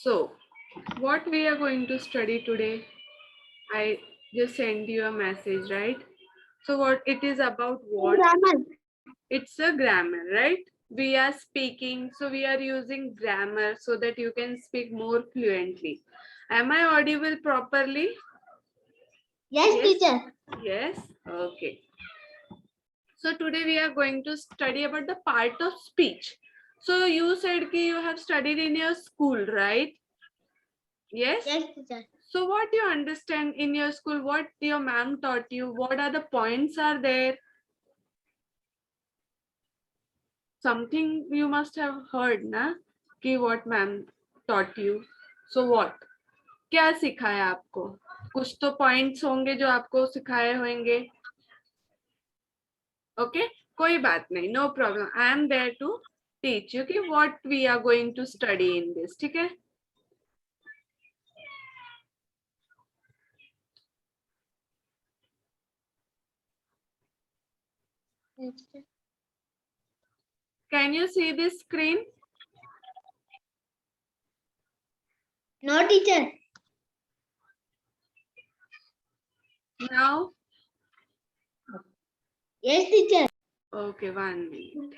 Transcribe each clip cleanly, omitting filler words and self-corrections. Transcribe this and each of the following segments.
So, what we are going to study today? I just sent you a message, right? So, what it is about what? Grammar. It's a grammar, right? We are speaking, so we are using grammar so that you can speak more fluently. Am I audible properly? Yes, teacher. Yes. Okay. So today we are going to study about the part of speech. So you said ki you have studied in your school, right? Yes. Yes, teacher. So what you understand in your school? What your ma'am taught you? What are the points are there? Something you must have heard, na? कि what ma'am taught you. So what? क्या सिखाया आपको? कुछ तो points होंगे जो आपको सिखाए होंगे. Okay? कोई बात नहीं. No problem. I am there to teach you कि what we are going to study in this. ठीक है? Can you see this screen? No, teacher. Now? Yes, teacher. Okay, 1 minute.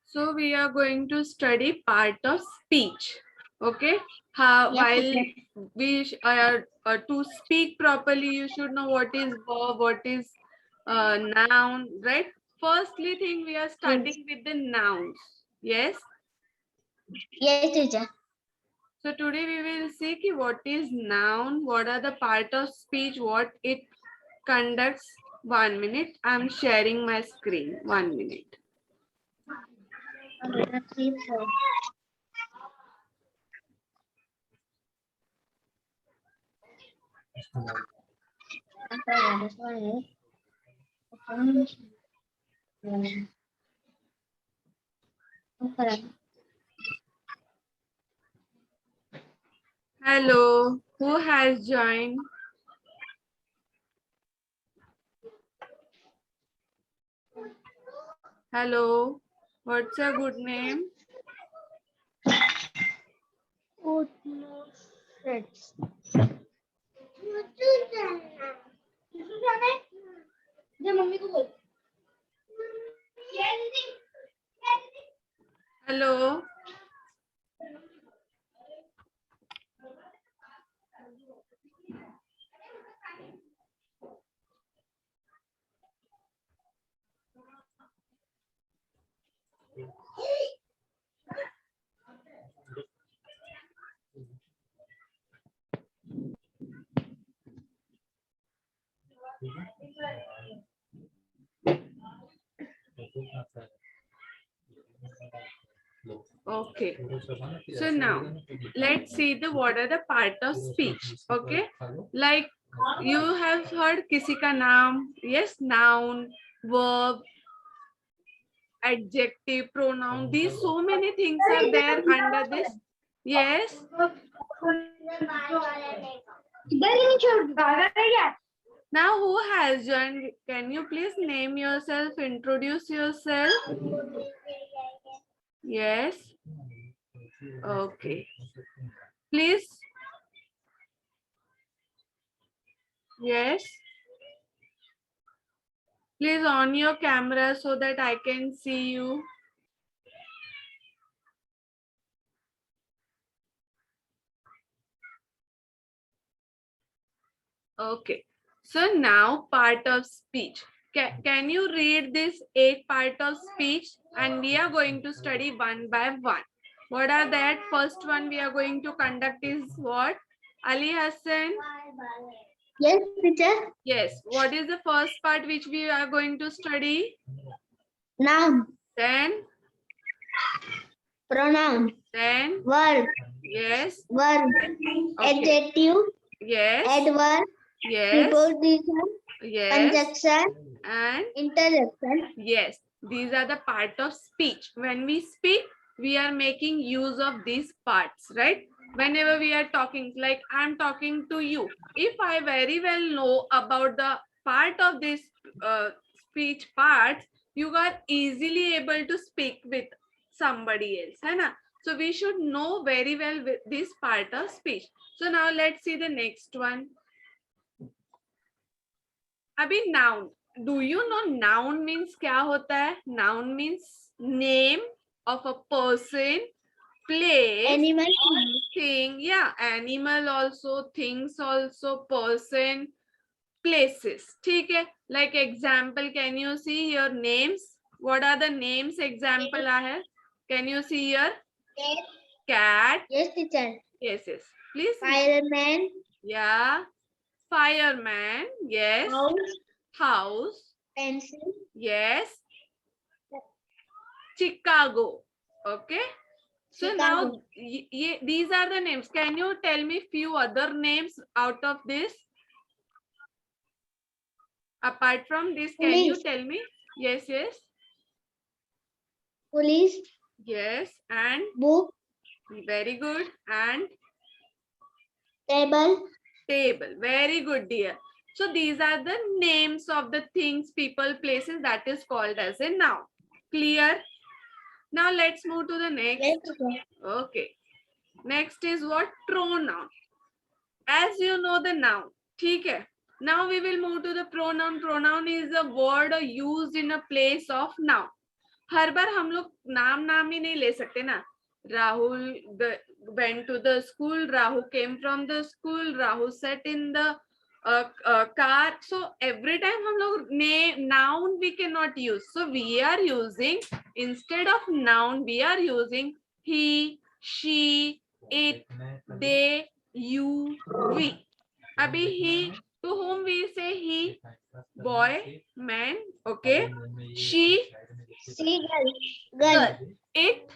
So we are going to study part of speech. Okay? How Yes, while teacher. we to speak properly, you should know what is verb, what is noun, right? Firstly thing we are starting with the nouns. Yes. Yes, teacher. So today we will see ki what is noun, what are the part of speech, what it conducts. 1 minute. I'm sharing my screen. 1 minute. Hello. Who has joined? Hello. What's your good name? Mummy को बोल Hello. Okay. So now let's see the what are the part of speech. Okay. Like you have heard किसी का नाम. Yes, noun, verb, adjective, pronoun. These so many things are there under this. Yes. Now who has joined? Can you please name yourself, introduce yourself? Yes. Okay. Please. Yes. Please on your camera so that I can see you. Okay. So now part of speech. Can you read this 8 part of speech? And we are going to study one by one. What are that? First one we are going to conduct is what? Ali Hassan? Yes, teacher. Yes. What is the first part which we are going to study? Noun. Then? Pronoun. Then? Verb. Yes. Verb. Okay. Adjective. Yes. Adverb. Yes. Preposition. Yes. Conjunction. And? Interjection. Yes. These are the part of speech. When we speak, we are making use of these parts, right? whenever we are talking, like I'm talking to you, if I very well know about the part of this speech parts, you are easily able to speak with somebody else, है ना? So we should know very well with this part of speech. So now let's see the next one. अभी noun, do you know noun means क्या होता है? Noun means name of a person, place, Animal. thing, yeah, animal also, things also, person, places. ठीक है? Like example, can you see your names? What are the names example I have? Can you see here? Cat. Yes, teacher. Yes, yes. Please. Fireman. Yeah. Fireman. Yes. House. House. Pencil. Yes. Chicago. Okay. So now Chicago. these are the names. Can you tell me few other names out of this? Apart from this, can you Police. tell me? Yes, yes. Police. Yes. And Book. very good. And Table. table. Very good, dear. So these are the names of the things, people, places that is called as a noun. Clear? Now let's move to the next. Yes, teacher. Okay. Next is what? Pronoun. As you know the noun. ठीक है. Now we will move to the pronoun. Pronoun is a word used in a place of noun. हर बार हम लोग नाम ही नहीं ले सकते ना. Rahul went to the school. Rahul came from the school. Rahul sat in the car. So every time हम लोग noun we cannot use. So we are using, instead of noun, we are using he, she, it, they, you, we. Abhi he, to whom we say he, boy, man, okay. She, Seagull. girl. It,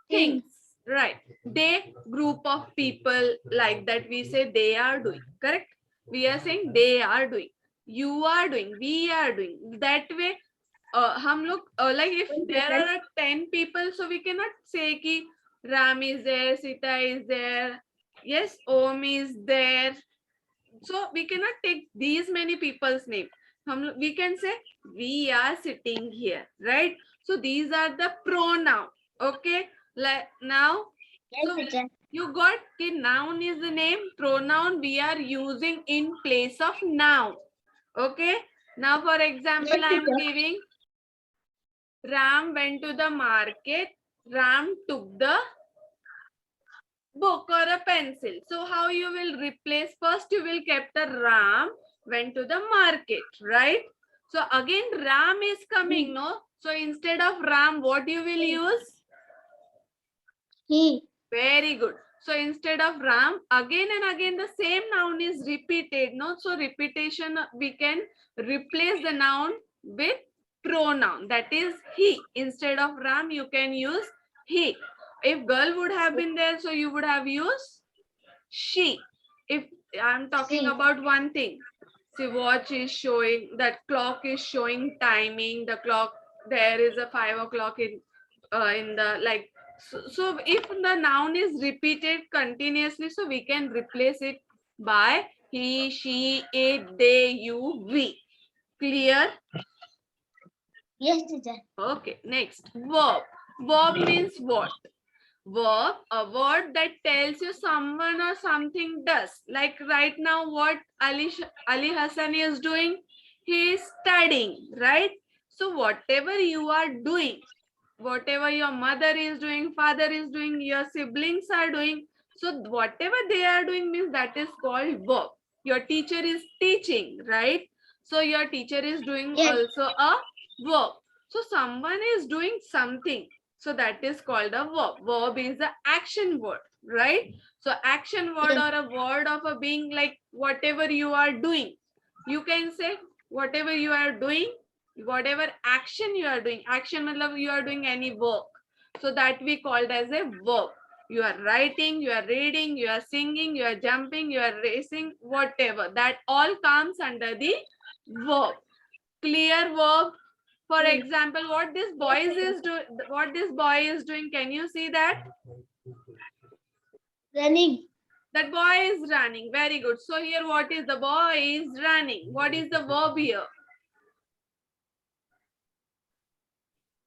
Thing. things, right? They, group of people, like that we say they are doing, correct? We are saying they are doing, you are doing, we are doing. That way हम लोग like if there are 10 people, so we cannot say कि Ram is there, Sita is there, yes, Om is there. So we cannot take these many people's name. We can say we are sitting here, right? So these are the pronoun. Okay, like now, Yes, so teacher. you got the noun is the name, pronoun we are using in place of noun. Okay, now for example, Yes, I am teacher. giving Ram went to the market. Ram took the book or a pencil. So how you will replace? First you will keep the Ram went to the market, right? So again Ram is coming, no? So instead of Ram, what you will use? He. Very good. So instead of Ram, again and again the same noun is repeated, no? So repetition, we can replace the noun with pronoun, that is he. Instead of Ram, you can use he. If girl would have been there, so you would have used she. If I'm talking She. about one thing, see, watch is showing, that clock is showing timing, the clock, there is a 5 o'clock in the like. So if the noun is repeated continuously, so we can replace it by he, she, it, they, you, we. Clear? Yes, teacher. Okay, next, verb. Verb means what? Verb, a word that tells you someone or something does. Like right now, what Ali Hassan is doing? He is studying, right? So whatever you are doing, whatever your mother is doing, father is doing, your siblings are doing, so whatever they are doing means that is called verb. Your teacher is teaching, right? So your teacher is doing Yes. also a verb. So someone is doing something, so that is called a verb. Verb is the action word, right? So action word Yes. or a word of a being, like whatever you are doing. You can say whatever you are doing, whatever action you are doing. Action means you are doing any work. So that we called as a verb. You are writing, you are reading, you are singing, you are jumping, you are racing, whatever. That all comes under the verb. Clear verb? For Hmm. example, what this boy is doing, can you see that? Running. That boy is running. Very good. So here, what is the boy is running? What is the verb here?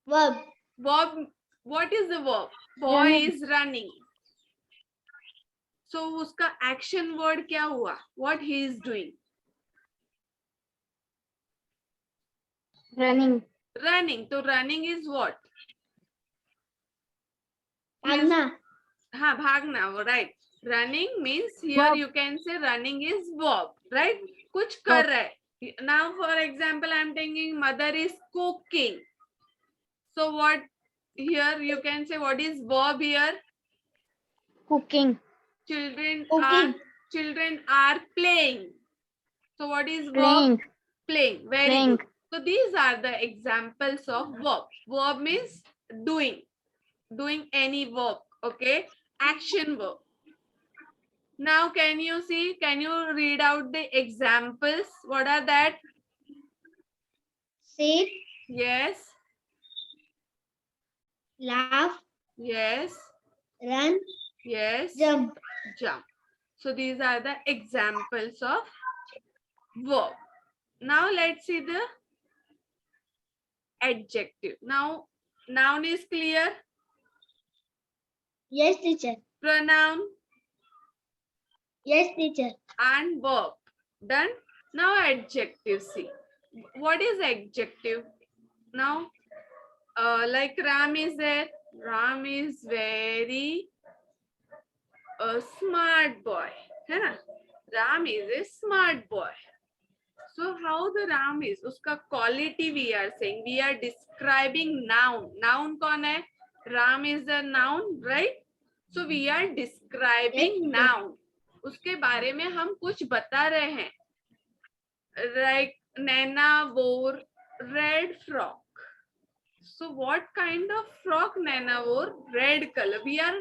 Verb. Verb. What is the verb? Boy Running. is running. So उसका action word क्या हुआ? What he is doing? Running. Running. So running is what? He is- भागना. हाँ, भागना, right. Running means here Verb. you can say running is verb, right? कुछ कर रहा है. Now, for example, I'm thinking mother is cooking. So what here you can say, what is verb here? Cooking. Children Cooking. are playing. So what is verb? Playing. Playing. Very Playing. good. So these are the examples of verb. Verb means doing any verb. Okay. Action verb. Now can you see, can you read out the examples? What are that? Sit. Yes. Laugh. Yes. Run. Yes. Jump. Jump. So these are the examples of verb. Now let's see the adjective. Now noun is clear. Yes, teacher. Pronoun Yes, teacher. and verb. Done. Now adjective. See. What is adjective? Now like Ram is there. Ram is very smart boy. है ना? Ram is a smart boy. So how the Ram is? उसका quality we are saying. We are describing noun. Noun कौन है? Ram is the noun, right? So we are describing Yes, noun. उसके बारे में हम कुछ बता रहे हैं. Like Naina wore red frock. So what kind of frock Naina wore? Red color. We are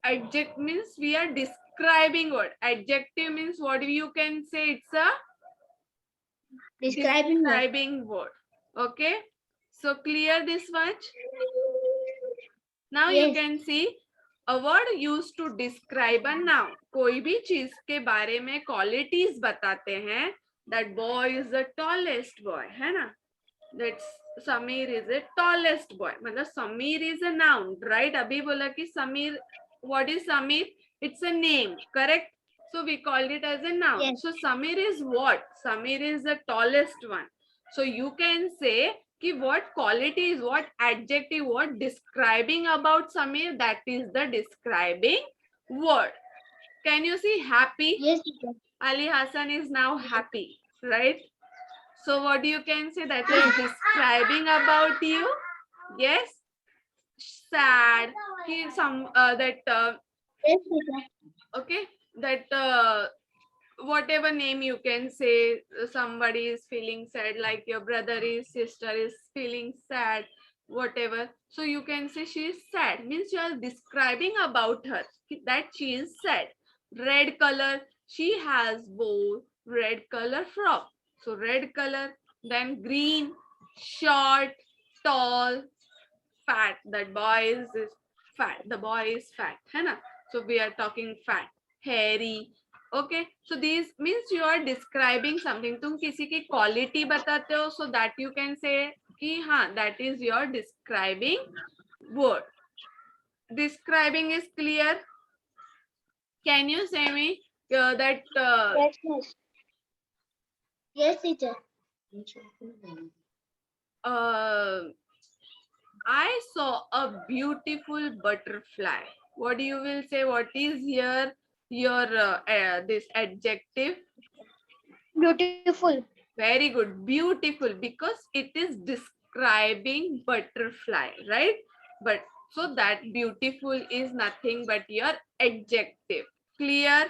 adjective means we are describing what? Adjective means what you can say, it's a Describing verb. describing word. Okay. So clear this much. Now you Yes. can see a word used to describe a noun. कोई भी चीज के बारे में qualities बताते हैं. That boy is the tallest boy, है ना? That Samir is the tallest boy. मतलब Samir is a noun, right? अभी बोला कि Samir, what is Samir? It's a name, correct? So we called it as a noun. Yes. So Samir is what? Samir is the tallest one. So you can say कि what quality is, what adjective, what describing about Samir, that is the describing word. Can you see happy? Yes, teacher. Ali Hassan is now happy, right? So what you can say, that is describing about you. Yes. Sad. Some that Yes, teacher. okay, that whatever name you can say, somebody is feeling sad, like your brother is, sister is feeling sad, whatever. So you can say she is sad, means you are describing about her, that she is sad. Red color, she has wore red color frock. So red color. Then green, short, tall, fat. That boy is fat. The boy is fat. है ना? So we are talking fat, hairy. Okay. So these means you are describing something. तुम किसी की quality बताते हो, so that you can say कि हाँ, that is your describing word. Describing is clear. Can you say me that Yes, yes. Yes, teacher. I saw a beautiful butterfly. What you will say? What is here your this adjective? Beautiful. Very good, beautiful, because it is describing butterfly, right? But so that beautiful is nothing but your adjective. Clear?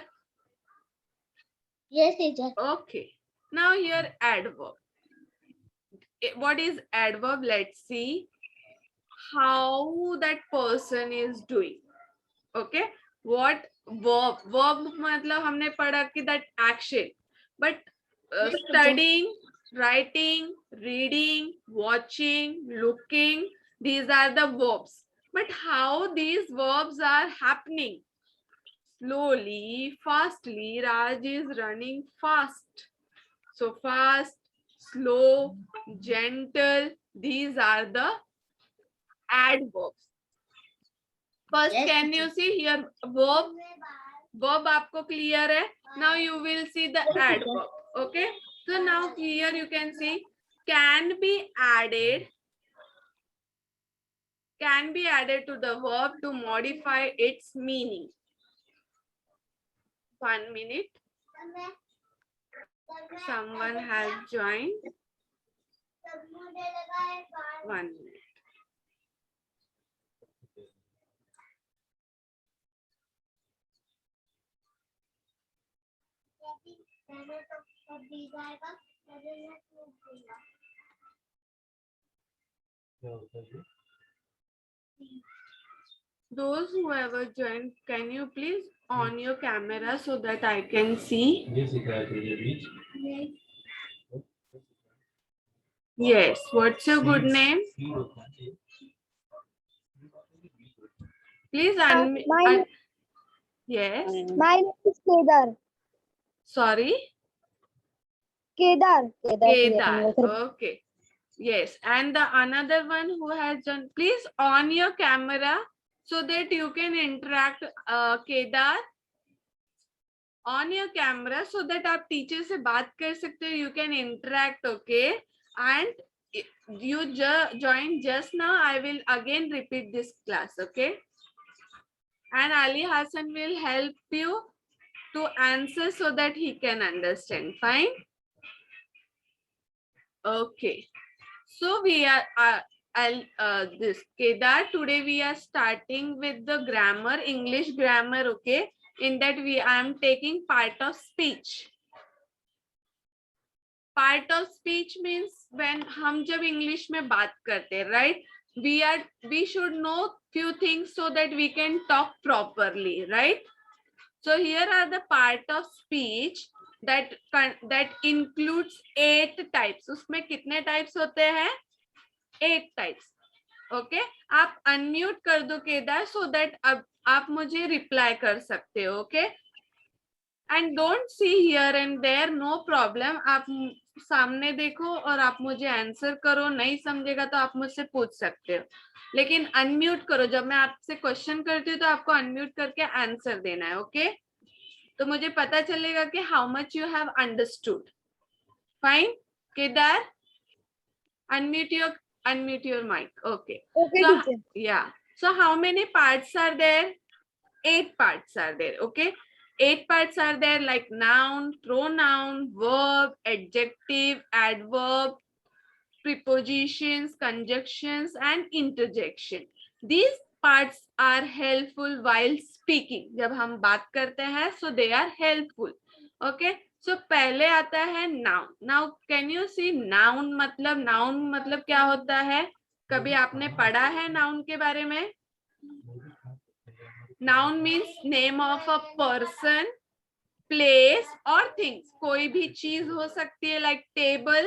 Yes, teacher. Okay. Now here adverb. What is adverb? Let's see how that person is doing. Okay. What verb मतलब हमने पढ़ा कि that action, but Yes, teacher. studying writing, reading, watching, looking. These are the verbs. But how these verbs are happening? Slowly, fastly. Raj is running fast. So fast, slow, gentle. These are the adverbs. First, Yes, can you see here verb? Verb आपको clear है? Now you will see the Yes, teacher. adverb. Okay. So now here you can see can be added to the verb to modify its meaning. 1 minute. Someone has joined. 1 minute. Those who ever joined, can you please on your camera so that I can see? Yes. What's your good name? Please unmute. Yes. My name is Kedar. Sorry. Kedar. Kedar. Okay. Yes. And the another one who has joined, please on your camera so that you can interact. Kedar. On your camera so that आप teacher से बात कर सकते हो. You can interact. Okay. And you join just now. I will again repeat this class. Okay. And Ali Hassan will help you to answer so that he can understand. Fine. Okay. So we are this Kedar. Today we are starting with the grammar, English grammar. Okay. In that I am taking part of speech. Part of speech means when हम जब English में बात करते हैं, right? We should know few things so that we can talk properly, right? So here are the part of speech that includes 8 types. उसमें कितने types होते हैं? 8 types. Okay? आप unmute कर दो केदार so that अब आप मुझे reply कर सकते हो. Okay? And don't see here and there, no problem. आप सामने देखो और आप मुझे आंसर करो. नहीं समझेगा तो आप मुझसे पूछ सकते हो. लेकिन अनम्यूट करो. जब मैं आपसे क्वेश्चन करती हूँ तो आपको अनम्यूट करके आंसर देना है. ओके? तो मुझे पता चलेगा कि how much you have understood. Fine. Kedar, unmute your mic. Okay. Okay, So, teacher. yeah. So how many parts are there? 8 parts are there. Okay. 8 parts are there like noun, pronoun, verb, adjective, adverb, prepositions, conjunctions, and interjection. These parts are helpful while speaking. जब हम बात करते हैं, so they are helpful. Okay. So पहले आता है noun. Now can you see noun मतलब क्या होता है? कभी आपने पढ़ा है noun के बारे में? Noun means name of a person, place or things. कोई भी चीज हो सकती है like table.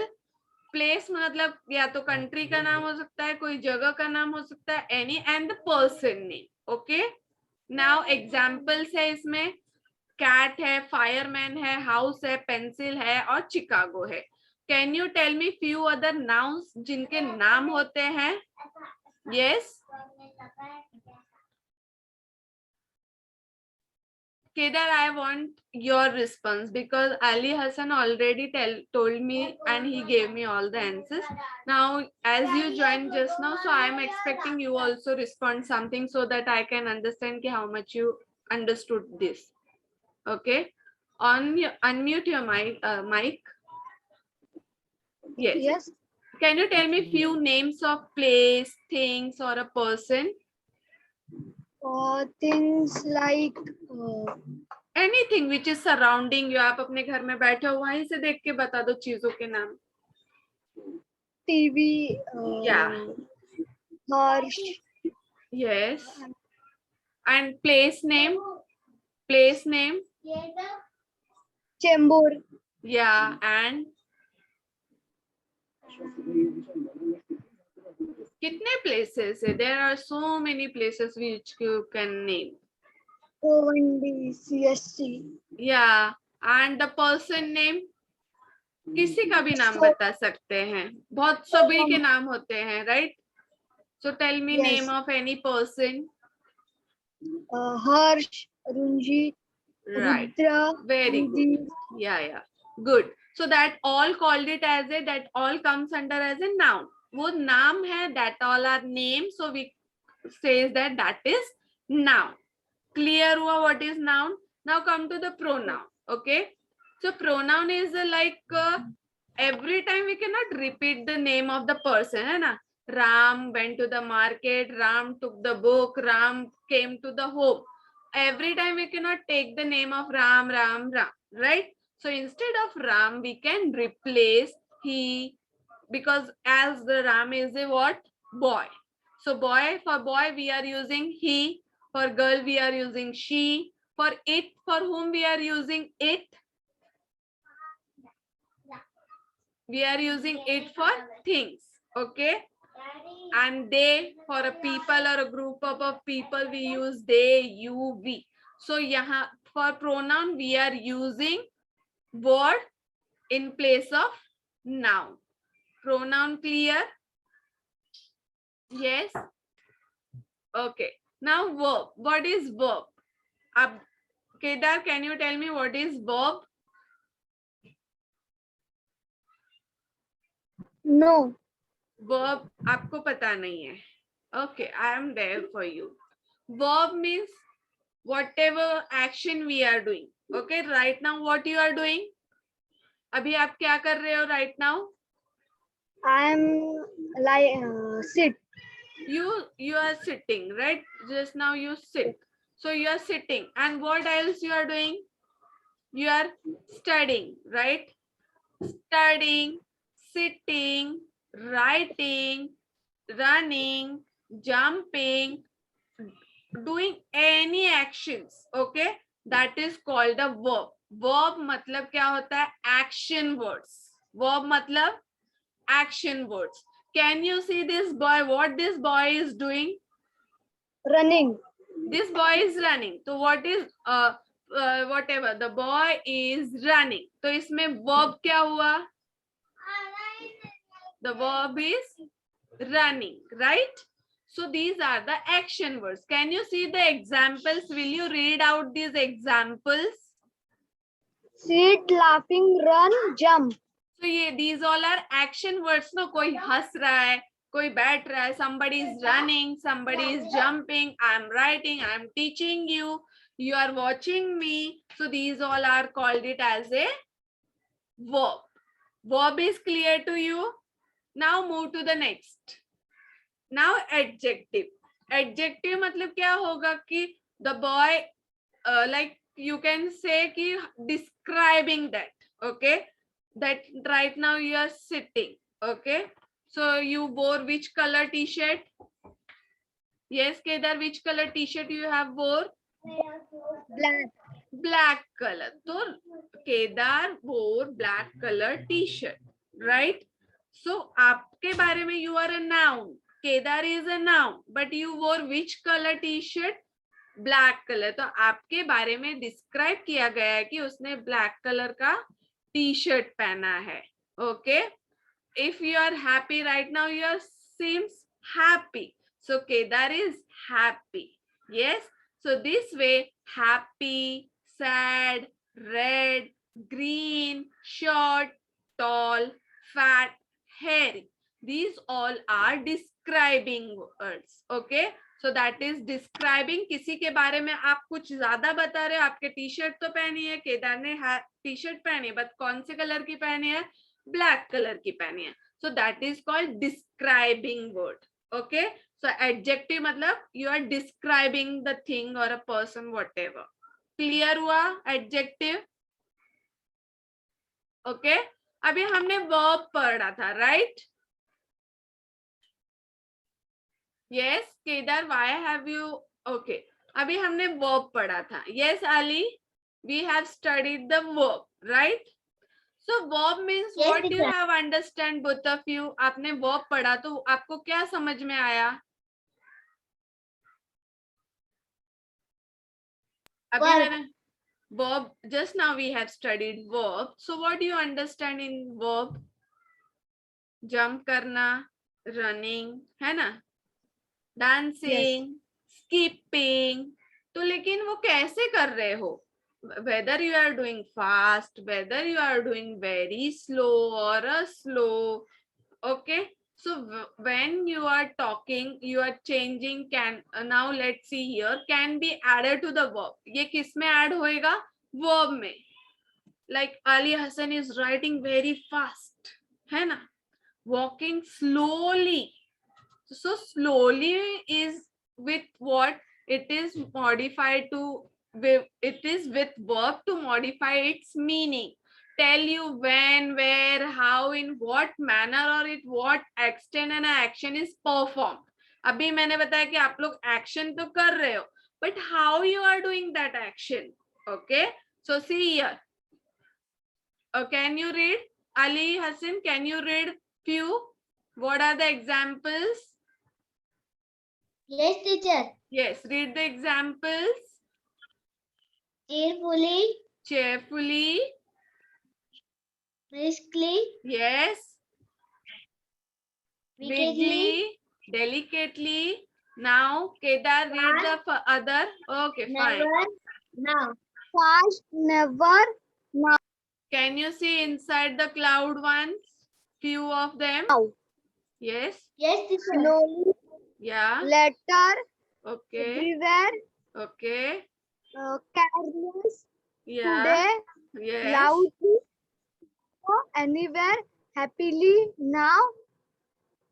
प्लेस मतलब या तो कंट्री का नाम हो सकता है, कोई जगह का नाम हो सकता है, any and the person name. Okay. Now examples है इसमें. कैट है, फायरमैन है, हाउस है, पेंसिल है और चिकागो है. Can you tell me few other nouns जिनके नाम होते हैं? Yes. Kedar, I want your response because Ali Hassan already told me and he gave me all the answers. Now, as you joined just now, so I am expecting you also respond something so that I can understand how much you understood this. Okay. Unmute your mic. Yes. Yes. Can you tell me few names of place, things, or a person? Things like Anything which is surrounding you. आप अपने घर में बैठे हो वहीं से देख के बता दो चीजों के नाम. TV. Yeah. Horse. Yes. And place name. Place name. Chembur. Yeah. And कितने places है? There are so many places which you can name. O1D, CSC. Yeah, and the person name, किसी का भी नाम बता सकते हैं, बहुत सभी के नाम होते हैं, right? So tell me Yes. name of any person. Harsh, Runjit, Right. Rudra, Very good. Nidhi. Yeah. Good. So that all called it as a, that all comes under as a noun. वो नाम है, that all are names. So we says that is noun. Clear हुआ what is noun? Now come to the pronoun. Okay. So pronoun is like every time we cannot repeat the name of the person, है ना? Ram went to the market, Ram took the book, Ram came to the home. Every time we cannot take the name of Ram, right? So instead of Ram, we can replace he, because as the Ram is a what? Boy. So boy, for boy we are using he, for girl we are using she, for it, for whom we are using it. We are using it for things, okay? And they, for a people or a group of people, we use they, you, we. So yahan for pronoun we are using word in place of noun. Pronoun clear? Yes. Okay. Now verb. What is verb? Kedar, can you tell me what is verb? No. Verb आपको पता नहीं है. Okay, I am there for you. Verb means whatever action we are doing. Okay, right now what you are doing? अभी आप क्या कर रहे हो right now? I am like sit. You are sitting, right? Just now you sit. So you are sitting. And what else you are doing? You are studying, right? Studying, sitting, writing, running, jumping, doing any actions, okay? That is called a verb. Verb मतलब क्या होता है? Action words. Verb मतलब action words. Can you see this boy? What this boy is doing? Running. This boy is running. So what is whatever the boy is running. तो इसमें verb क्या हुआ? The verb is running, right? So these are the action words. Can you see the examples? Will you read out these examples? Sit, laughing, run, jump. So these all are action words. No, कोई हंस रहा है, कोई बैठ रहा है, somebody is running, somebody is jumping, I am writing, I am teaching you, you are watching me. So these all are called it as a verb. Verb is clear to you? Now move to the next. Now adjective. Adjective मतलब क्या होगा कि the boy like you can say कि describing that, okay? That right now you are sitting, okay? So you wore which color t-shirt? Yes, Kedar, which color t-shirt you have wore? Black. Black color. So Kedar wore black color t-shirt, right? So आपके बारे में you are a noun. Kedar is a noun, but you wore which color t-shirt? Black color. तो आपके बारे में describe किया गया है कि उसने black color का t-shirt पहना है. Okay. If you are happy right now, you are seems happy. So Kedar is happy. Yes. So this way, happy, sad, red, green, short, tall, fat, hairy. These all are describing words. Okay. So that is describing. किसी के बारे में आप कुछ ज्यादा बता रहे हो. आपके टी शर्ट तो पहनी है, केदार ने टी शर्ट पहनी है, बट कौन से कलर की पहनी है? ब्लैक कलर की पहनी है. So that is called describing word. Okay. So adjective मतलब you are describing the thing or a person, whatever. Clear हुआ adjective? Okay. अभी हमने verb पढ़ा था, right? Yes, Kedar, why have you? Okay. अभी हमने verb पढ़ा था. Yes, Ali, we have studied the verb, right? So verb means Yes, what you teacher. have understand both of you. आपने verb पढ़ा तो आपको क्या समझ में आया? अभी Verb. मैंने verb, just now we have studied verb. So what do you understand in verb? Jump करना, running, है ना? Dancing, skipping. तो लेकिन वो कैसे कर रहे हो? Whether you are doing fast, whether you are doing very slow or a slow. Okay. So when you are talking, you are changing can. Now let's see here. Can be added to the verb. ये किस में add होएगा? Verb में. Like Ali Hassan is writing very fast. है ना? Walking slowly. So slowly is with what? It is modified to, it is with verb to modify its meaning. Tell you when, where, how, in what manner or at what extent an action is performed. अभी मैंने बताया कि आप लोग action तो कर रहे हो, but how you are doing that action? Okay, so see here. Can you read? Ali Hassan, can you read few? What are the examples? Yes, teacher. Yes, read the examples. Cheerfully, Cheerfully. briskly, Yes. wickedly, Wiggley. Delicately. Now, Kedar, read the other. Okay, fine. never, now. Fast, never, now. Can you see inside the cloud ones? Few of them. Yes. Yes, teacher. Slowly, Yeah. later, Okay. everywhere, Okay. careless, Yeah. today, Yes. loudly, anywhere, happily, now,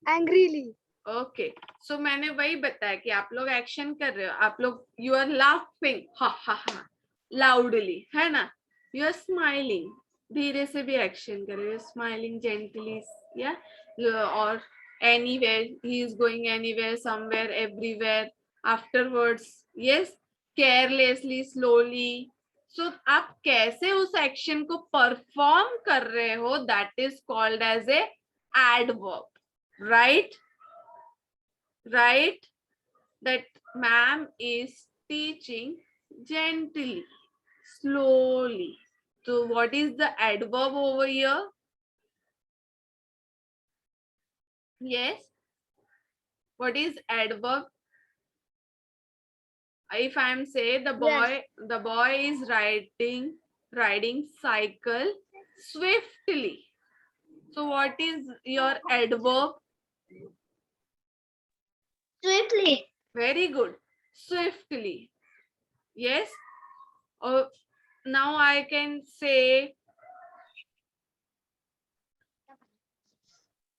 angrily. Okay so मैंने वही बताया कि आप लोग action कर रहे हो, आप लोग यू आर लाफिंग हा हा हा लाउडली, है ना? यू आर स्माइलिंग, धीरे से भी एक्शन कर रहे हो, स्माइलिंग जेंटली, या और anywhere, he is going anywhere, somewhere, everywhere, afterwards, yes, carelessly, slowly. So आप कैसे उस एक्शन को परफॉर्म कर रहे हो, that is called as a adverb, right? Right? That ma'am is teaching gently, slowly. So what is the adverb over here? Yes. What is adverb? If I am say the boy is riding cycle swiftly. So what is your adverb? Swiftly. Very good. Swiftly. Yes. Now I can say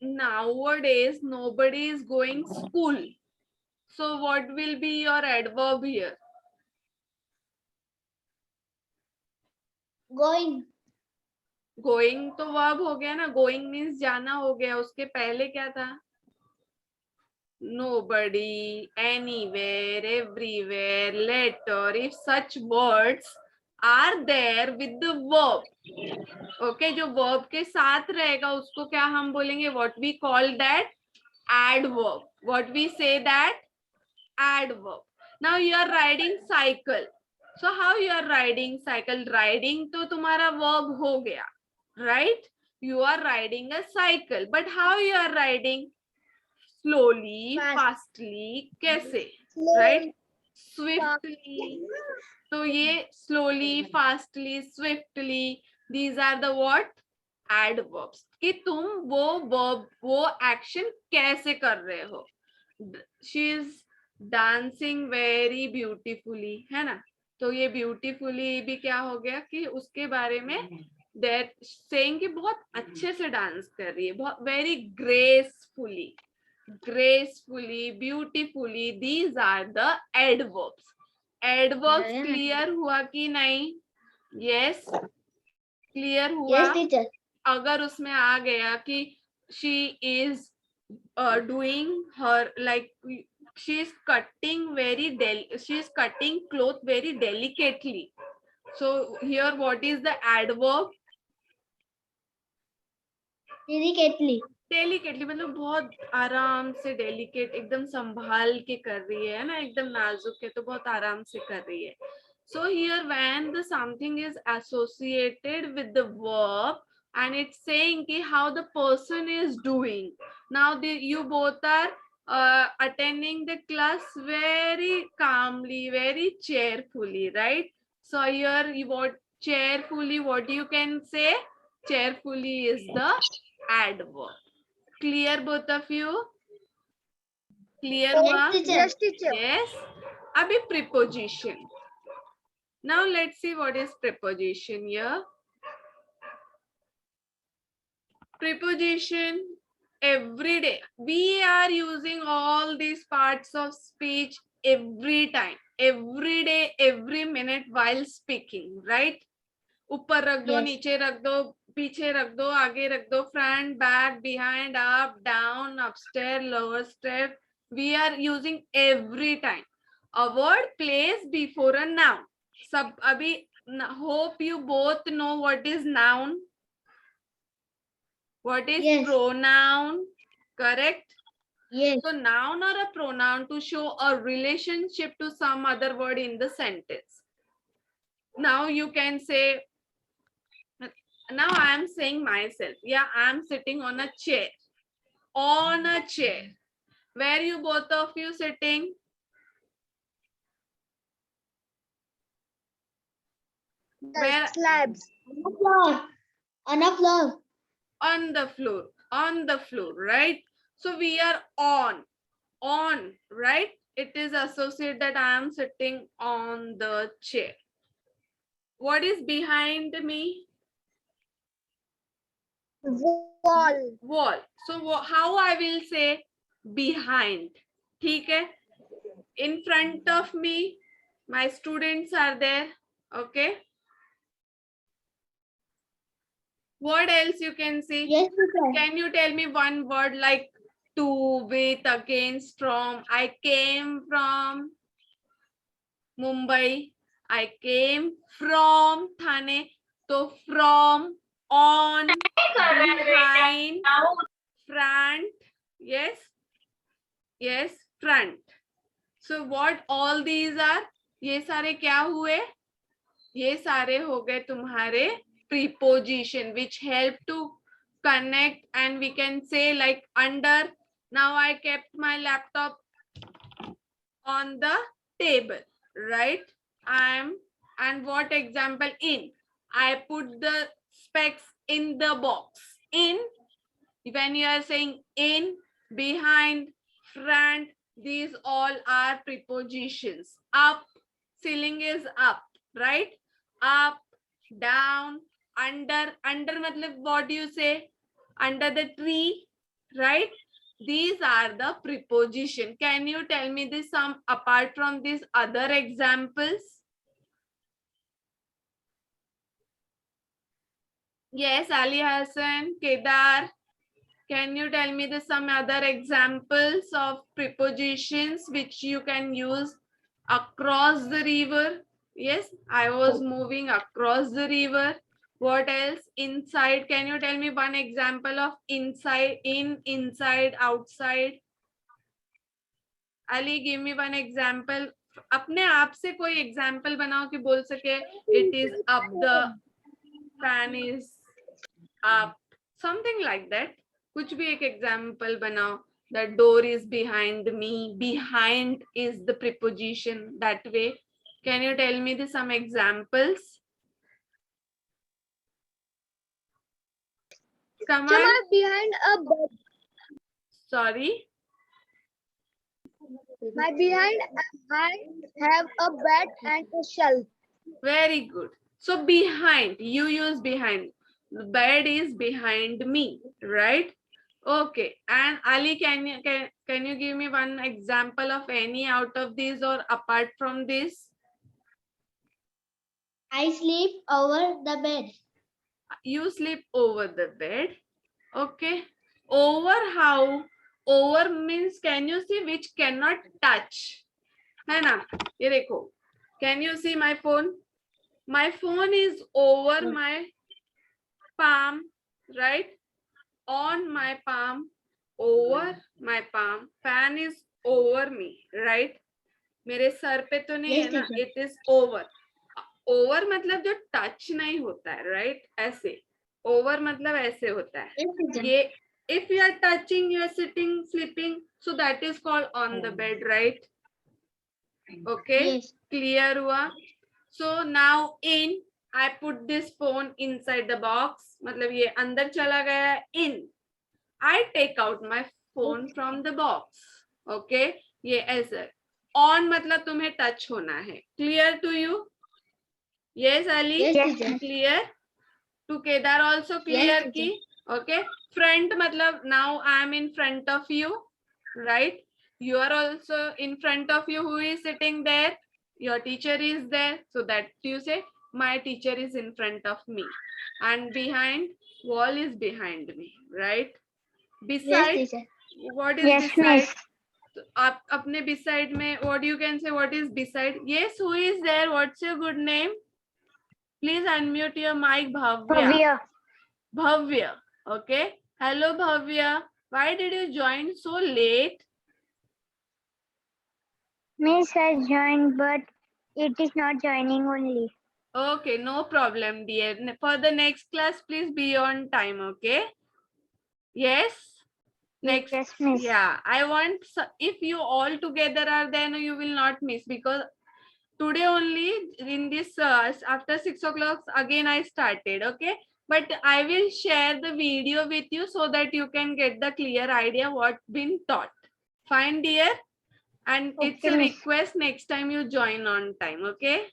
nowadays nobody is going school. So what will be your adverb here? Going. Going तो verb हो गया ना, going means जाना हो गया, उसके पहले क्या था? Nobody, anywhere, everywhere, later. If such words are there with the verb, okay, जो verb के साथ रहेगा उसको क्या हम बोलेंगे? What we call that? Adverb. What we say that? Adverb. Now you are riding cycle. So how you are riding cycle? Riding तो तुम्हारा verb हो गया, right? You are riding a cycle, but how you are riding? Slowly, fastly, कैसे? Right? Swiftly. तो ये slowly, fastly, swiftly, these are the what? Adverbs. कि तुम वो verb, वो action कैसे कर रहे हो? She is dancing very beautifully, है ना? तो ये beautifully भी क्या हो गया कि उसके बारे में that saying कि बहुत अच्छे से डांस कर रही है, बहुत very gracefully, beautifully, these are the adverbs. Adverbs clear हुआ कि नहीं? Yes, clear हुआ? Yes, teacher. अगर उसमें आ गया कि she is doing her, like she is cutting she is cutting cloth very delicately. So here what is the adverb? Delicately. Delicately मतलब बहुत आराम से, डेलिकेट एकदम संभाल के कर रही है ना, एकदम नाजुक है तो बहुत आराम से कर रही है. So here when the something is associated with the verb and it's saying ki how the person is doing. Now you both are attending the class very calmly, very cheerfully, right? So here you what cheerfully, what you can say? Cheerfully is the adverb. Clear both of you? Clear हुआ? teacher. Yes, teacher. Yes. अभी preposition. Now let's see what is preposition here. Preposition every day. We are using all these parts of speech every time, every day, every minute while speaking, right? ऊपर रख दो, Yes. नीचे रख दो, पीछे रख दो, आगे रख दो, front, back, behind, up, down, upstairs, lower step. We are using every time. A word placed before a noun. सब अभी hope you both know what is noun. What is Yes. pronoun? Correct? Yes. So noun or a pronoun to show a relationship to some other word in the sentence. Now you can say, now I am saying myself. Yeah, I am sitting on a chair. On a chair. Where you both of you sitting? Where? Slabs. On the floor. On the floor. On the floor. On the floor, right? So we are on, right? It is associated that I am sitting on the chair. What is behind me? Wall. Wall. So how I will say behind? ठीक है? In front of me, my students are there. Okay. What else you can see? Yes, teacher. Can you tell me one word like to, with, against, from? I came from Mumbai. I came from Thane. So from, on, behind, front. Yes. Yes, front. So what all these are? ये सारे क्या हुए? ये सारे हो गए तुम्हारे preposition which help to connect, and we can say like under. Now I kept my laptop on the table, right? And what example in? I put the specs in the box. In, when you are saying in, behind, front, these all are prepositions. Up, ceiling is up, right? Up, down, under matlab what do you say? Under the tree, right? These are the preposition. Can you tell me this some apart from these other examples? Yes, Ali Hassan, Kedar. Can you tell me the some other examples of prepositions which you can use across the river? Yes, I was moving across the river. What else? Inside. Can you tell me one example of inside, in, inside, outside? Ali, give me one example. अपने आप से कोई example बनाओ कि बोल सके it is up, the fan is up, something like that. कुछ भी एक example बनाओ. The door is behind me. Behind is the preposition that way. Can you tell me some examples? Come Chama on. behind a bed. Sorry. My behind I have a bed and a shelf. Very good. So behind, you use behind. The bed is behind me, right? Okay. And Ali, can you give me one example of any out of these or apart from this? I sleep over the bed. You sleep over the bed. Okay. Over how? Over means can you see which cannot touch? है ना? ये देखो. Can you see my phone? My phone is over my palm, right? on my palm, over my palm, fan is over me, right? मेरे sir पे तो नहीं Yes, है ना, teacher. It is over. Over मतलब जो टच नहीं होता है, राइट? ऐसे ओवर मतलब ऐसे होता है. Yes, teacher. ये if you are touching, you are sitting, sleeping, so that is called on the bed, right? Okay, Yes. clear हुआ? So now in, I put this phone inside the box, मतलब ये अंदर चला गया. In, I take out my phone from the box. Okay, ये ऐसे. On मतलब तुम्हें टच होना है. Clear to you? Yes, Ali? Yes, teacher. Clear? To Kedar also clear Yes, ki? teacher. Okay. Front matlab now I am in front of you, right? You are also in front of you. Who is sitting there? Your teacher is there. So that you say, my teacher is in front of me. And behind, wall is behind me, right? Yes, Beside, teacher. what is Yes, beside? miss. तो आप अपने beside में what you can say, what is beside? Yes, who is there? What's your good name? Please unmute your mic, Bhavya. Bhavya. Bhavya. Okay. Hello, Bhavya. Why did you join so late? Miss has joined, but it is not joining only. Okay, no problem, dear. For the next class, please be on time. Okay. Yes. Next. Yes, miss. Yeah, I want, if you all together are there, no, you will not miss, because today only in this after 6 o'clock again I started. Okay, but I will share the video with you so that you can get the clear idea what been taught. Fine, dear. And it's Okay, a miss. request, next time you join on time. Okay.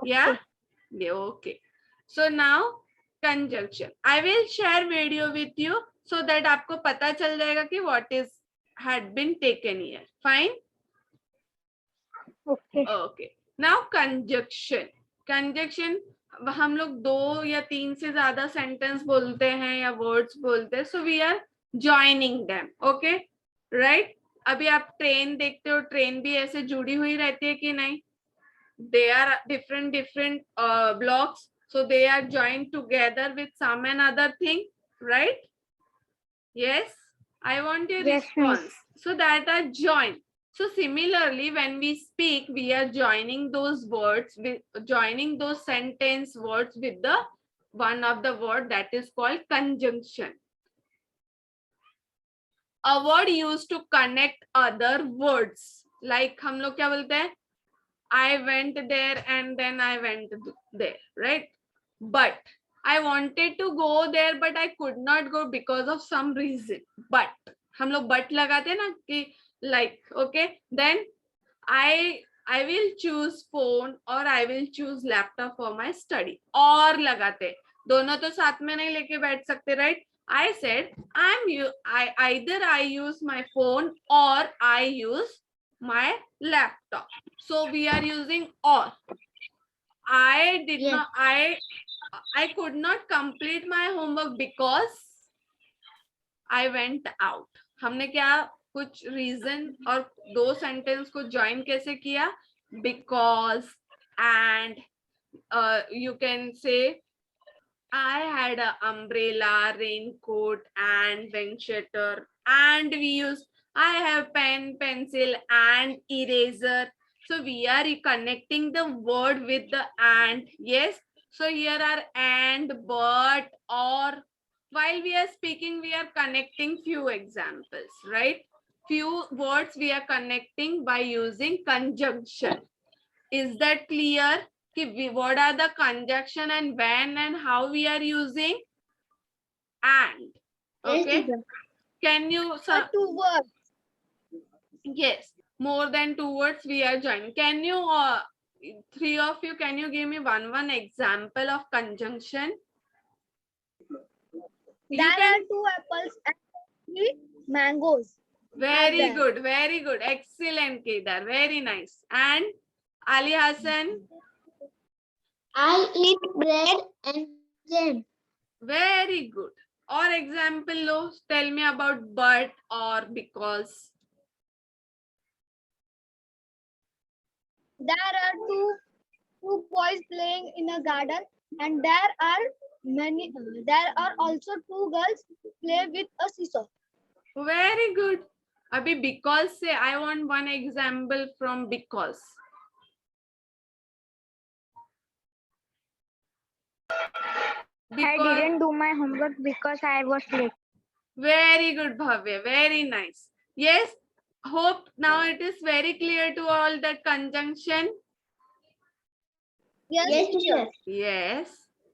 Yeah. Okay. Yeah, okay. So now conjunction. I will share video with you so that आपको पता चल जाएगा कि what is had been taken here. Fine. Okay. Okay. Now conjunction. Conjunction हम लोग 2 या 3 से ज्यादा सेंटेंस बोलते हैं या वर्ड्स बोलते हैं. So we are joining them. Okay. Right. अभी आप ट्रेन देखते हो, ट्रेन भी ऐसे जुड़ी हुई रहती है कि नहीं? They are different blocks, so they are joined together with some another thing, right? Yes, I want your Yes, response. miss. So that are joined. So similarly, when we speak, we are joining those words with joining those sentence words with the one of the word, that is called conjunction. A word used to connect other words. Like हम लोग क्या बोलते हैं? I went there and then I went there, right? But I wanted to go there, but I could not go because of some reason. But हम लोग but लगाते हैं ना कि like, okay, then I will choose phone or I will choose laptop for my study. और लगाते, दोनों तो साथ में नहीं लेके बैठ सकते, right? I said either I use my phone or I use my laptop. So we are using or. I did Yes. not, I could not complete my homework because I went out. हमने क्या कुछ reason और 2 sentence को join कैसे किया? Because and you can say I had an umbrella, raincoat, and wind shutter, and we use I have pen, pencil, and eraser. So we are connecting the word with the and. Yes. So here are and, but, or. While we are speaking, we are connecting few examples, right? Few words we are connecting by using conjunction. Is that clear? What are the conjunction and when and how we are using? And. Yes, Okay. teacher. Can you, Two words. yes, more than 2 words we are joining. Can you, 3 of you, can you give me one example of conjunction? There are 2 apples and 3 mangoes. Very there. good, very good. Excellent, Kedar. Very nice. And Ali Hassan? I eat bread and jam. Very good. Or example, lo, tell me about but or because. There are two boys playing in a garden. and there are many. There are also two girls play with a seesaw. Very good. Abhi because say I want one example from because. I didn't do my homework because I was late. Very good, Bhavya. Very nice. Yes. Hope now it is very clear to all that conjunction. Yes, Yes, teacher. teacher. Yes.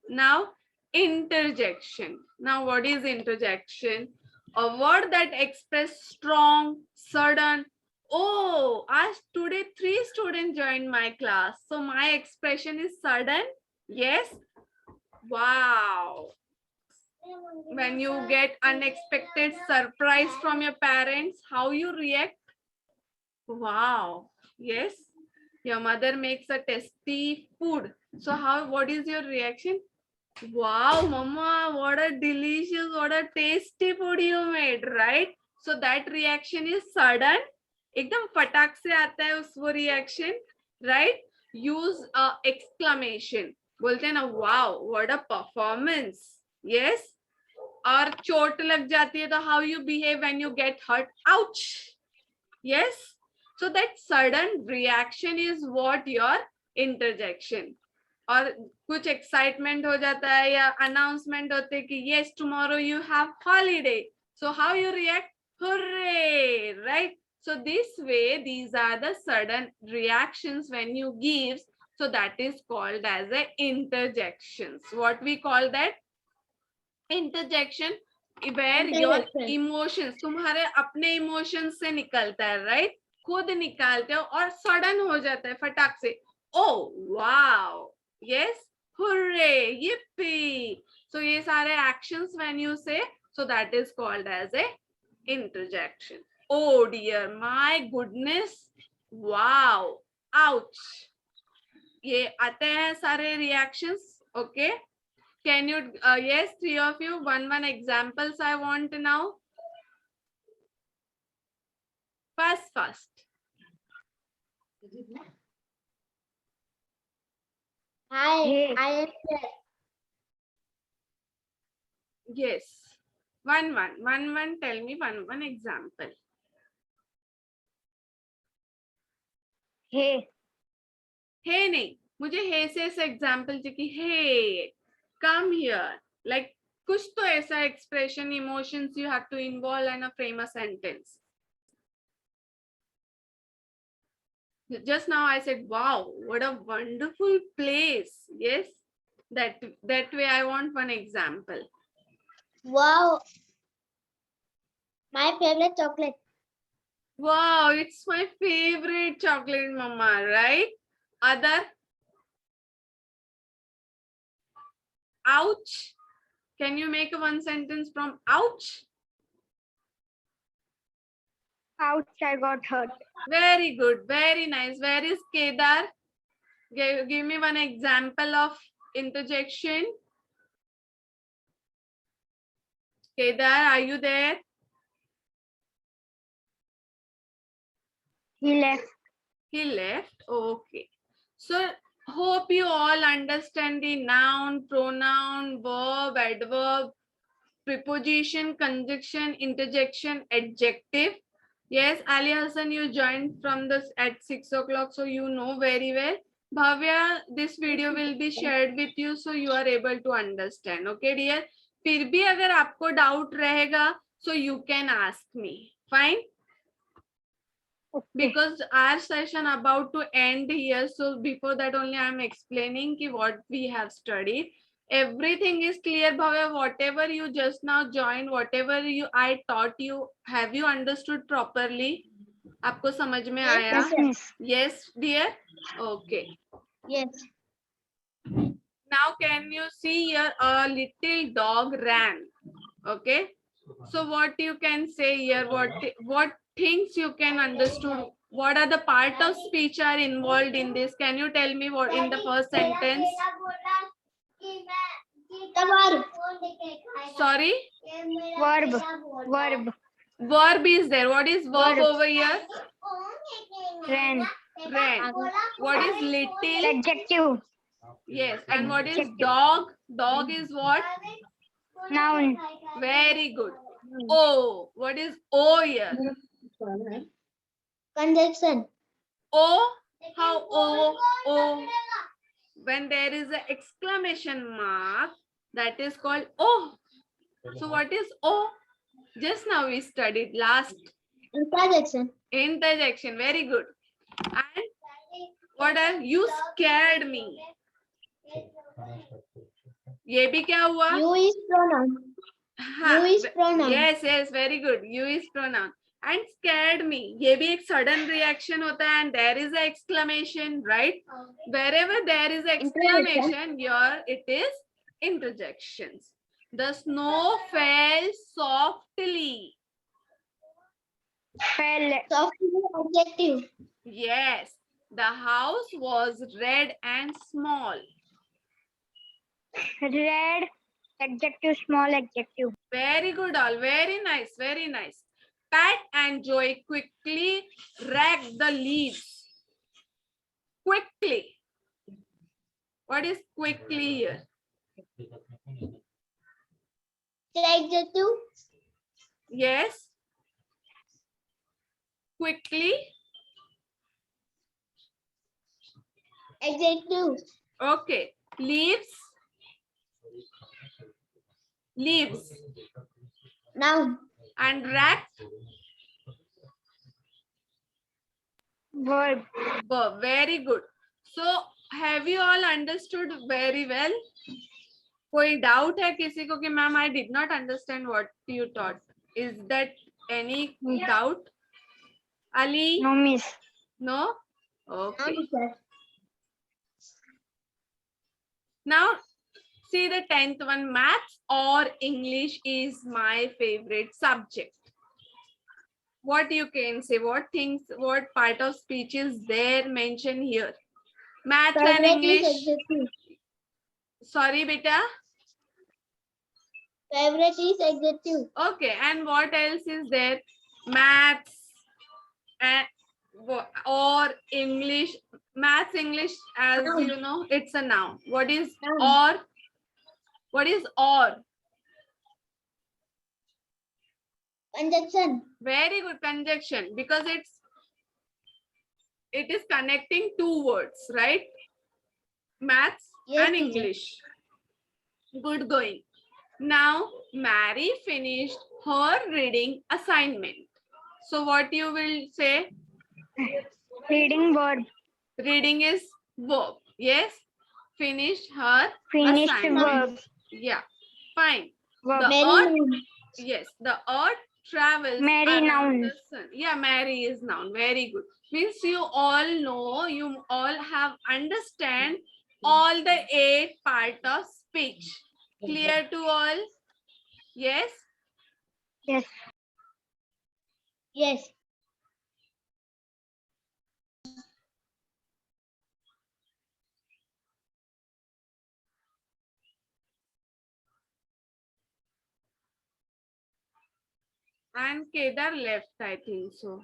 Now interjection. Now what is interjection? A word that express strong, sudden. Oh, as today 3 students joined my class. So my expression is sudden. Yes. Wow. When you get unexpected surprise from your parents, how you react? Wow. Yes. Your mother makes a tasty food. So what is your reaction? Wow, mama, what a delicious, what a tasty food you made, right? So that reaction is sudden. एकदम फटाक से आता है उस वो reaction, right? Use a exclamation. बोलते हैं ना, wow, what a performance. Yes. और चोट लग जाती है तो how you behave when you get hurt? Ouch. Yes. So that sudden reaction is what your interjection. और कुछ एक्साइटमेंट हो जाता है या अनाउंसमेंट होते कि yes tomorrow you have holiday, so how you react? Hooray, right? So this way these are the sudden reactions when you give, so that is called as a interjections. What we call that? Interjection, where your emotions, तुम्हारे अपने emotions से निकलता है, right? खुद निकालते हो और sudden हो जाता है फटाक से. Oh wow, yes, hooray, yippee. So ये सारे actions when you say, so that is called as a interjection. Oh dear, my goodness, wow, ouch. ये आते हैं सारे reactions. Okay. Can you, yes, 3 of you, one examples I want now. First. I am here. Yes. One. Tell me one example. Hey. Hey नहीं, मुझे hey से ऐसा example चाहिए कि hey, come here. Like कुछ तो ऐसा expression, emotions you have to involve and frame a sentence. Just now I said, wow, what a wonderful place. Yes, that way I want one example. Wow. My favorite chocolate. Wow, it's my favorite chocolate, mama, right? Other? Ouch. Can you make one sentence from ouch? Ouch, I got hurt. Very good, very nice. Where is Kedar? Give me one example of interjection. Kedar, are you there? He left. He left. Okay. So hope you all understand the noun, pronoun, verb, adverb, preposition, conjunction, interjection, adjective. Yes, Ali Hassan, you joined from this at 6 o'clock, so you know very well. Bhavya, this video will be shared with you, so you are able to understand. Okay, dear. फिर भी अगर आपको doubt रहेगा, so you can ask me. Fine. Okay. Because our session about to end here, so before that only I am explaining ki what we have studied. Everything is clear, Bhavya. Whatever you just now joined, whatever I taught you, have you understood properly? आपको समझ में आया? Yes, miss. Yes, dear. Okay. Yes. Now can you see here a little dog ran? Okay. So what you can say here? What things you can understood? What are the part of speech are involved in this? Can you tell me what in the first sentence? The verb. Sorry? Verb. Verb is there. What is verb Verb. over here? Ran. Ran. What is little? Adjective. Yes. And what is Adjective. dog? Dog is what? Noun. Very good. O. What is O here? Conjunction. O. How O? O. When there is an exclamation mark, that is called O. So what is O? Just now we studied last Interjection. interjection. Very good. And what are you scared me? ये भी क्या हुआ? You is pronoun. हाँ, You is pronoun. yes, yes, very good. You is pronoun. And scared me. ये भी एक sudden reaction होता है and there is a exclamation, right? Wherever there is exclamation, it is interjections. The snow fell softly. Fell. Softly adjective. Yes. The house was red and small. Red. Adjective. Small adjective. Very good, all. Very nice. Very nice. Pat and Joy quickly raked the leaves. Quickly. What is quickly here? Adjective. Yes. Quickly. Adjective. Okay. Leaves. Leaves. Noun. And racked. Verb. Verb. Very good. So, have you all understood very well? कोई doubt है किसी को कि ma'am I did not understand what you taught? Is that any doubt? Ali? No, miss. No? Okay. Noun, sir. Now, see the 10th one. Maths or English is my favorite subject. What you can say? What things? What part of speech is there mentioned here? Maths and Favorite is English. adjective. Sorry, beta. Favorite is adjective. Okay, and what else is there? Maths and or English. Maths, English, as Noun. you know, it's a noun. What is Noun. or? What is or? Conjunction. Very good, conjunction, because it is connecting two words, right? Maths Yes, and teacher. English. Good going. Now, Mary finished her reading assignment. So what you will say? Reading. Verb. Reading is verb. Yes. Finished her Finished. assignment. Verb. Yeah. Fine. Verb. The Mary earth, noun. yes, the earth travels Mary around noun. the sun. Yeah, Mary is noun. Very good. Means you all know, you all have understand all the 8 part of speech. Clear to all? Yes. Yes. Yes. And Kedar left, I think so.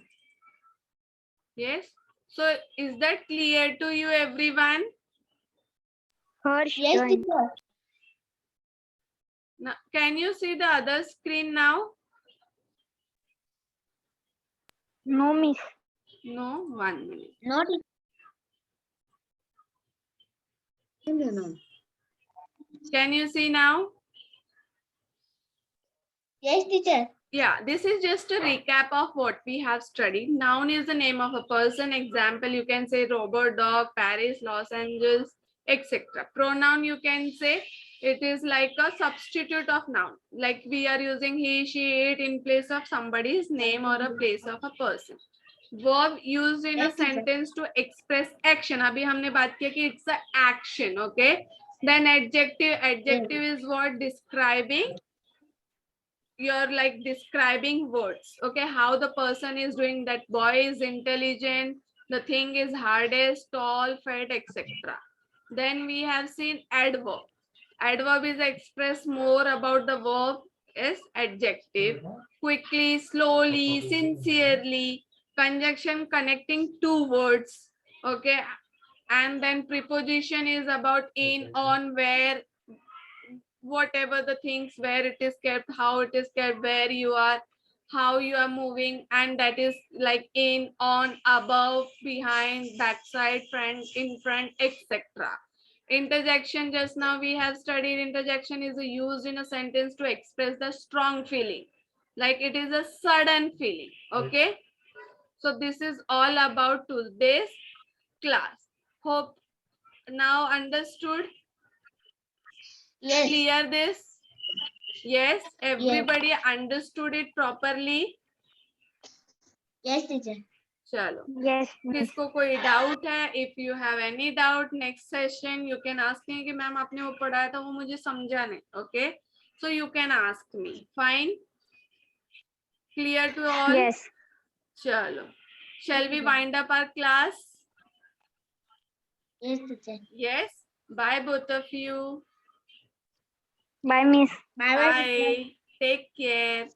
Yes. So is that clear to you, everyone? Harsh. Yes, joined. teacher. Now, can you see the other screen now? No, miss. No, 1 minute. Not. Can you see now? Yes, teacher. Yeah, this is just a recap of what we have studied. Noun is the name of a person. Example, you can say Robert, dog, Paris, Los Angeles, etc. Pronoun, you can say it is like a substitute of noun. Like we are using he, she, it in place of somebody's name or a place of a person. Verb used in a Yes, teacher. sentence to express action. अभी हमने बात किया कि it's a action, okay? Then adjective is what? Describing. You're like describing words, okay? How the person is doing. That boy is intelligent, the thing is hardest, tall, fat, etc. Then we have seen adverb. Adverb is express more about the verb. Is adjective. Quickly, slowly, sincerely. Conjunction connecting two words, okay? and then preposition is about in, on, where, whatever the things, where it is kept, how it is kept, where you are, how you are moving, and that is like in, on, above, behind, backside, front, in front, etc. Interjection, just now we have studied, interjection is used in a sentence to express the strong feeling, like it is a sudden feeling. Okay, so this is all about today's class. Hope now understood. Yes. Clear this? Yes, everybody understood it properly. Yes, teacher. चलो, Yes, miss. किसको कोई doubt है? If you have any doubt next session you can ask मी कि ma'am आपने वो पढ़ाया था वो मुझे समझा नहीं. Okay, so you can ask me. Fine, clear to all? Yes. चलो, shall we wind up our class? Yes, teacher. Yes, bye both of you. Bye, miss. Bye bye. Bye, take care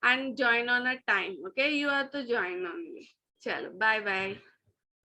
and join on a time. Okay, you have to join only. चलो, bye bye.